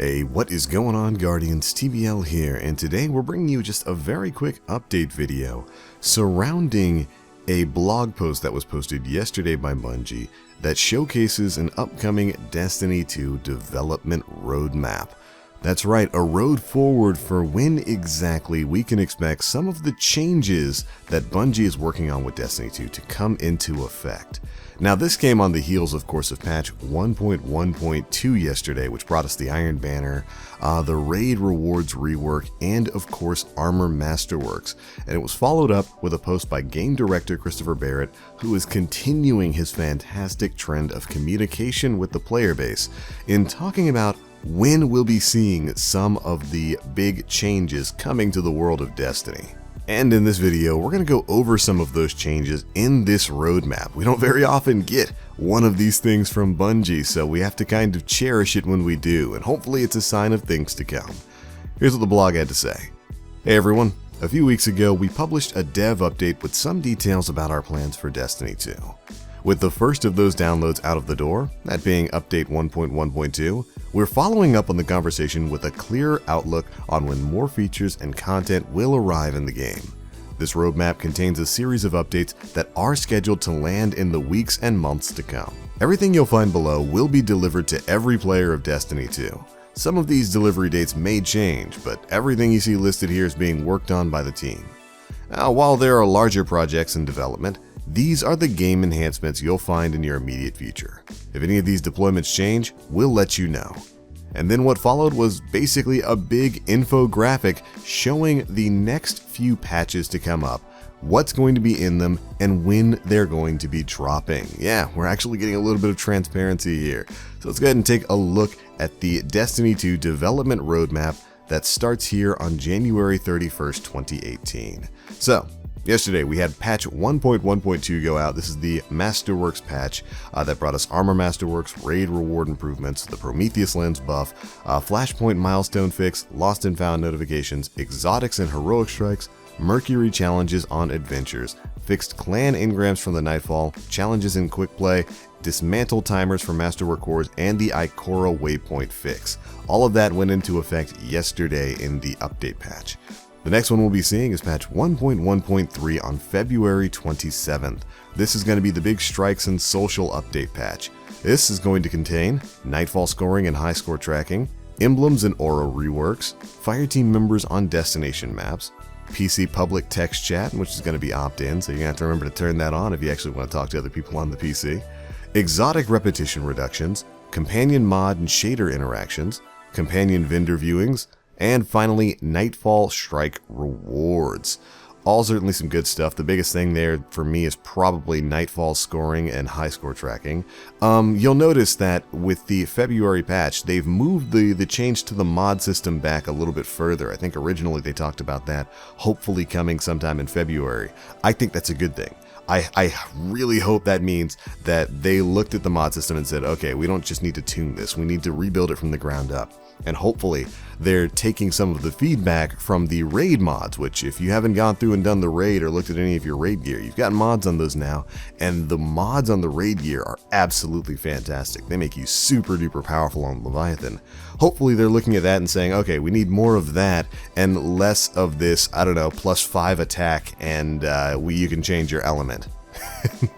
Hey, what is going on, Guardians? TBL here, and today we're bringing you just a very quick update video surrounding a blog post that was posted yesterday by Bungie that showcases an upcoming Destiny 2 development roadmap. That's right, a road forward for when exactly we can expect some of the changes that Bungie is working on with Destiny 2 to come into effect. Now, this came on the heels, of course, of patch 1.1.2 yesterday, which brought us the Iron Banner, the Raid Rewards rework, and of course, Armor Masteroworks. And it was followed up with a post by Game Director Christopher Barrett, who is continuing his fantastic trend of communication with the player base in talking about when we'll be seeing some of the big changes coming to the world of Destiny. And in this video, we're going to go over some of those changes in this roadmap. We don't very often get one of these things from Bungie, so we have to kind of cherish it when we do, and hopefully it's a sign of things to come. Here's what the blog had to say. Hey everyone, a few weeks ago we published a dev update with some details about our plans for Destiny 2. With the first of those downloads out of the door, that being update 1.1.2, we're following up on the conversation with a clear outlook on when more features and content will arrive in the game. This roadmap contains a series of updates that are scheduled to land in the weeks and months to come. Everything you'll find below will be delivered to every player of Destiny 2. Some of these delivery dates may change, but everything you see listed here is being worked on by the team. Now, while there are larger projects in development, these are the game enhancements you'll find in your immediate future. If any of these deployments change, we'll let you know. And then what followed was basically a big infographic showing the next few patches to come up, what's going to be in them, and when they're going to be dropping. Yeah, we're actually getting a little bit of transparency here. So let's go ahead and take a look at the Destiny 2 development roadmap that starts here on January 31st, 2018. So, yesterday we had patch 1.1.2 go out. This is the Masteroworks patch that brought us Armor Masteroworks, Raid Reward improvements, the Prometheus Lens buff, Flashpoint milestone fix, Lost and Found notifications, exotics and heroic strikes, Mercury challenges on adventures, fixed clan engrams from the Nightfall, challenges in quick play, dismantle timers for Masterwork cores, and the Ikora waypoint fix. All of that went into effect yesterday in the update patch. The next one we'll be seeing is patch 1.1.3 on February 27th. This is going to be the big strikes and social update patch. This is going to contain Nightfall scoring and high score tracking, emblems and aura reworks, fireteam members on destination maps, PC public text chat, which is going to be opt-in, so you're going to have to remember to turn that on if you actually want to talk to other people on the PC, exotic repetition reductions, companion mod and shader interactions, companion vendor viewings, and finally, Nightfall Strike rewards. All certainly some good stuff. The biggest thing there for me is probably Nightfall scoring and high score tracking. You'll notice that with the February patch, they've moved the change to the mod system back a little bit further. I think originally they talked about that hopefully coming sometime in February. I think that's a good thing. I really hope that means that they looked at the mod system and said, okay, we don't just need to tune this, we need to rebuild it from the ground up. And hopefully they're taking some of the feedback from the raid mods, which if you haven't gone through and done the raid or looked at any of your raid gear, you've got mods on those now, and the mods on the raid gear are absolutely fantastic. They make you super duper powerful on Leviathan. Hopefully they're looking at that and saying, okay, we need more of that and less of this, I don't know, +5 attack and you can change your element.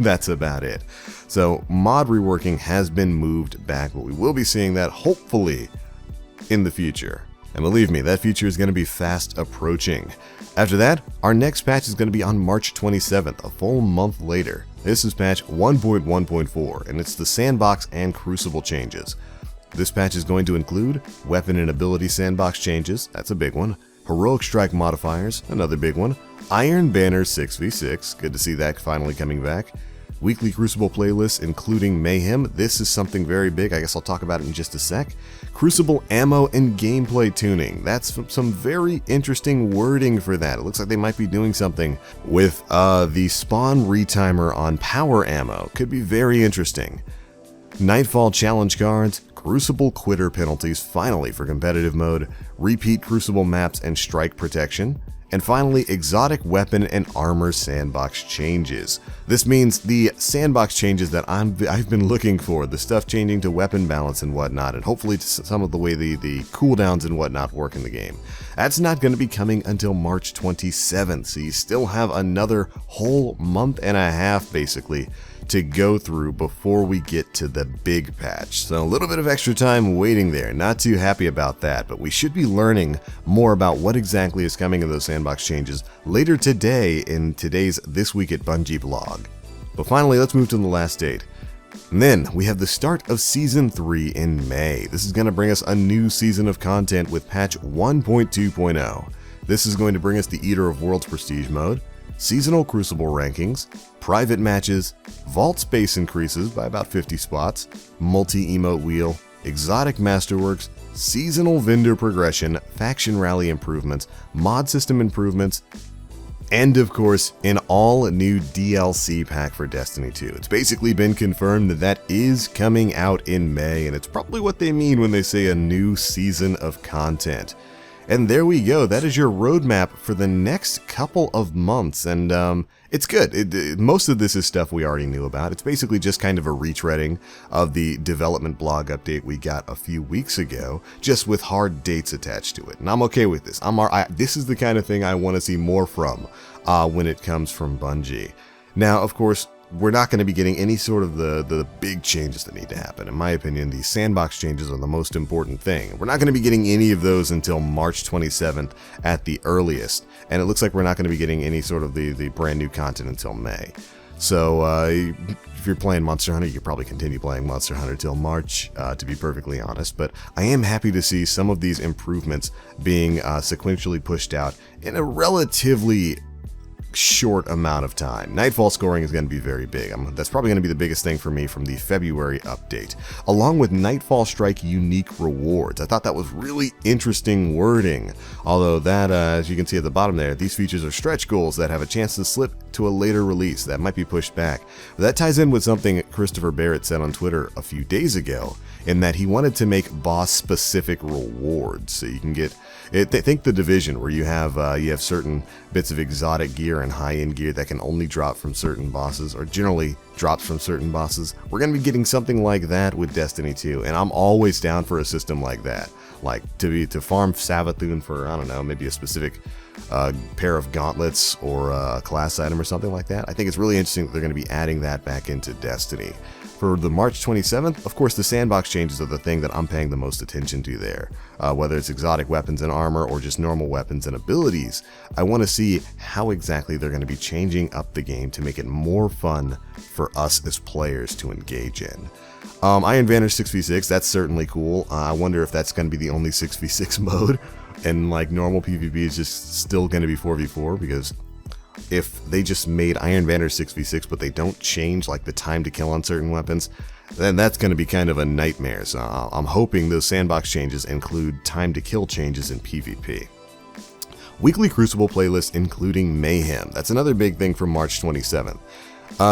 That's about it. So mod reworking has been moved back, but we will be seeing that hopefully in the future. And believe me, that future is going to be fast approaching. After that, our next patch is going to be on March 27th, a full month later. This is patch 1.1.4, and it's the Sandbox and Crucible changes. This patch is going to include weapon and ability sandbox changes, that's a big one, heroic strike modifiers, another big one, Iron Banner 6v6, good to see that finally coming back, weekly Crucible playlists including Mayhem, this is something very big, I guess I'll talk about it in just a sec, Crucible ammo and gameplay tuning, that's some very interesting wording for that. It looks like they might be doing something with the spawn retimer on power ammo, could be very interesting. Nightfall challenge cards, Crucible quitter penalties finally for competitive mode, repeat Crucible maps and strike protection, And finally, exotic weapon and armor sandbox changes. This means the sandbox changes that I've been looking for, the stuff changing to weapon balance and whatnot, and hopefully to some of the way the cooldowns and whatnot work in the game. That's not going to be coming until March 27th, so you still have another whole month and a half basically to go through before we get to the big patch. So a little bit of extra time waiting there. Not too happy about that, but we should be learning more about what exactly is coming in those sandbox changes later today in today's This Week at Bungie blog. But finally, let's move to the last date. And then we have the start of Season 3 in May. This is going to bring us a new season of content with patch 1.2.0. This is going to bring us the Eater of Worlds Prestige mode, seasonal Crucible rankings, private matches, vault space increases by about 50 spots, multi-emote wheel, exotic Masterworks, seasonal vendor progression, faction rally improvements, mod system improvements, and of course, an all-new DLC pack for Destiny 2. It's basically been confirmed that that is coming out in May, and it's probably what they mean when they say a new season of content. And there we go, that is your roadmap for the next couple of months, and it's good. Most of this is stuff we already knew about. It's basically just kind of a retreading of the development blog update we got a few weeks ago, just with hard dates attached to it. And I'm okay with this. This is the kind of thing I want to see more from when it comes from Bungie. Now, of course, we're not going to be getting any sort of the big changes that need to happen. In my opinion, the sandbox changes are the most important thing. We're not going to be getting any of those until March 27th at the earliest, and it looks like we're not going to be getting any sort of the brand new content until May. So if you're playing Monster Hunter, you could probably continue playing Monster Hunter till March, to be perfectly honest, but I am happy to see some of these improvements being sequentially pushed out in a relatively short amount of time. Nightfall scoring is going to be very big. That's probably going to be the biggest thing for me from the February update, along with Nightfall Strike unique rewards. I thought that was really interesting wording, although that, as you can see at the bottom there, these features are stretch goals that have a chance to slip to a later release that might be pushed back. But that ties in with something Christopher Barrett said on Twitter a few days ago, in that he wanted to make boss-specific rewards, so you can get think The Division, where you have certain bits of exotic gear and high-end gear that can only drop from certain bosses, or generally drops from certain bosses. We're going to be getting something like that with Destiny 2, and I'm always down for a system like that. Like to farm Savathun for, I don't know, maybe a specific pair of gauntlets or a class item or something like that. I think it's really interesting that they're going to be adding that back into Destiny. For the March 27th, of course, the sandbox changes are the thing that I'm paying the most attention to there. Whether it's exotic weapons and armor or just normal weapons and abilities, I want to see how exactly they're going to be changing up the game to make it more fun for us as players to engage in. Iron Vantage 6v6, that's certainly cool. I wonder if that's going to be the only 6v6 mode, and like normal PvP is just still going to be 4v4, because if they just made Iron Vantage 6v6 but they don't change like the time to kill on certain weapons, then that's going to be kind of a nightmare. So I'm hoping those sandbox changes include time to kill changes in PvP. Weekly Crucible playlist including Mayhem. That's another big thing for March 27th.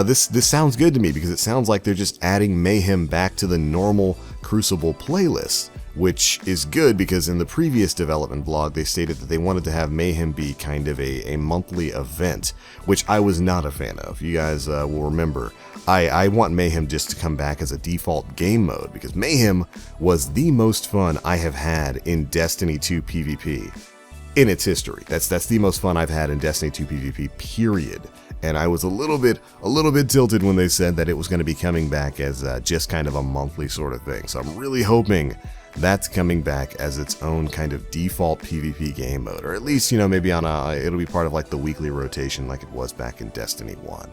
This sounds good to me because it sounds like they're just adding Mayhem back to the normal Crucible playlist, which is good because in the previous development blog they stated that they wanted to have Mayhem be kind of a monthly event, which I was not a fan of. You guys will remember, I want Mayhem just to come back as a default game mode, because Mayhem was the most fun I have had in Destiny 2 PvP in its history. That's the most fun I've had in Destiny 2 PvP, period. And I was a little bit tilted when they said that it was going to be coming back as just kind of a monthly sort of thing. So I'm really hoping that's coming back as its own kind of default PvP game mode, or at least, you know, maybe it'll be part of like the weekly rotation like it was back in Destiny 1.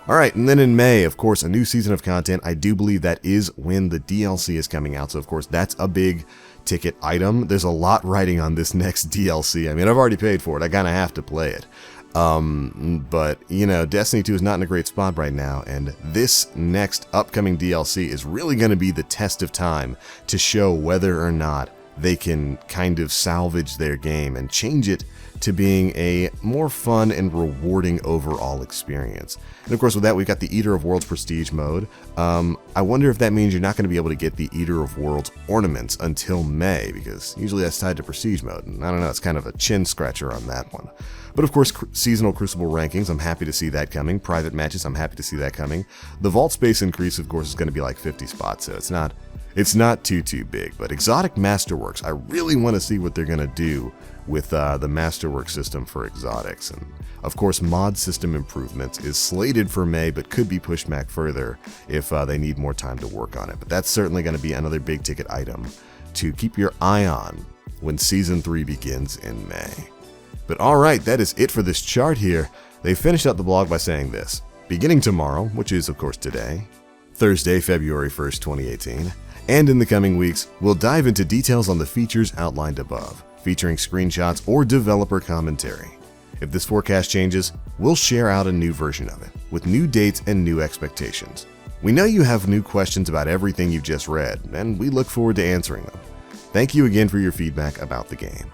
Alright, and then in May, of course, a new season of content. I do believe that is when the DLC is coming out, so of course that's a big ticket item. There's a lot riding on this next DLC. I mean, I've already paid for it, I kind of have to play it. But, you know, Destiny 2 is not in a great spot right now, and this next upcoming DLC is really going to be the test of time to show whether or not they can kind of salvage their game and change it to being a more fun and rewarding overall experience. And of course, with that, we've got the Eater of Worlds Prestige mode. I wonder if that means you're not going to be able to get the Eater of Worlds ornaments until May, because usually that's tied to Prestige mode, and I don't know, it's kind of a chin scratcher on that one. But of course, seasonal Crucible rankings, I'm happy to see that coming. Private matches, I'm happy to see that coming. The vault space increase, of course, is going to be like 50 spots, so it's not too big. But exotic Masterworks, I really want to see what they're going to do with the Masterworks system for exotics. And of course, mod system improvements is slated for May, but could be pushed back further if they need more time to work on it. But that's certainly going to be another big ticket item to keep your eye on when Season 3 begins in May. But alright, that is it for this chart here. They finished up the blog by saying this: beginning tomorrow, which is of course today, Thursday, February 1st, 2018, and in the coming weeks, we'll dive into details on the features outlined above, featuring screenshots or developer commentary. If this forecast changes, we'll share out a new version of it, with new dates and new expectations. We know you have new questions about everything you've just read, and we look forward to answering them. Thank you again for your feedback about the game.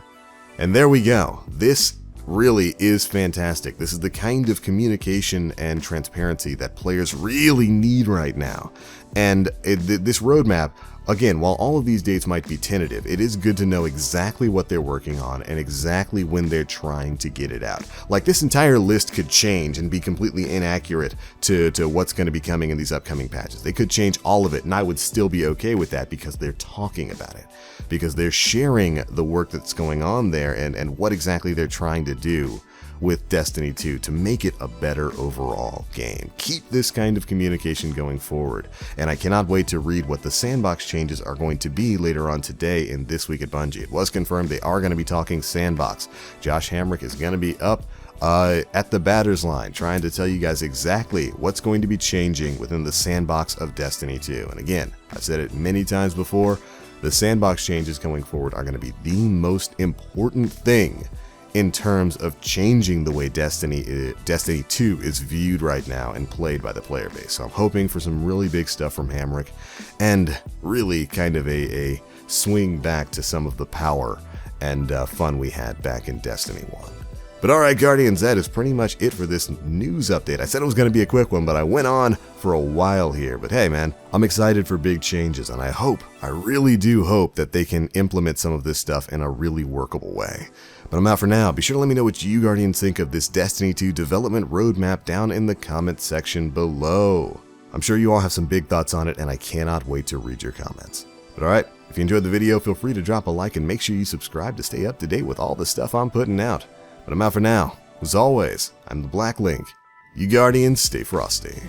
And there we go. This really is fantastic. This is the kind of communication and transparency that players really need right now. And this roadmap, again, while all of these dates might be tentative, it is good to know exactly what they're working on and exactly when they're trying to get it out. Like, this entire list could change and be completely inaccurate to what's going to be coming in these upcoming patches. They could change all of it, and I would still be okay with that because they're talking about it, because they're sharing the work that's going on there and what exactly they're trying to do with Destiny 2 to make it a better overall game. Keep this kind of communication going forward, and I cannot wait to read what the Sandbox changes are going to be later on today in This Week at Bungie. It was confirmed they are going to be talking Sandbox. Josh Hamrick is going to be up at the batter's line trying to tell you guys exactly what's going to be changing within the Sandbox of Destiny 2. And again, I've said it many times before, the Sandbox changes going forward are going to be the most important thing in terms of changing the way Destiny 2 is viewed right now and played by the player base. So I'm hoping for some really big stuff from Hamrick, and really kind of a swing back to some of the power and fun we had back in Destiny 1. But alright, Guardians, that is pretty much it for this news update. I said it was going to be a quick one, but I went on for a while here. But hey man, I'm excited for big changes, and I really do hope that they can implement some of this stuff in a really workable way. But I'm out for now. Be sure to let me know what you Guardians think of this Destiny 2 development roadmap down in the comments section below. I'm sure you all have some big thoughts on it, and I cannot wait to read your comments. But alright, if you enjoyed the video, feel free to drop a like and make sure you subscribe to stay up to date with all the stuff I'm putting out. But I'm out for now. As always, I'm TheBlackLink. You Guardians, stay frosty.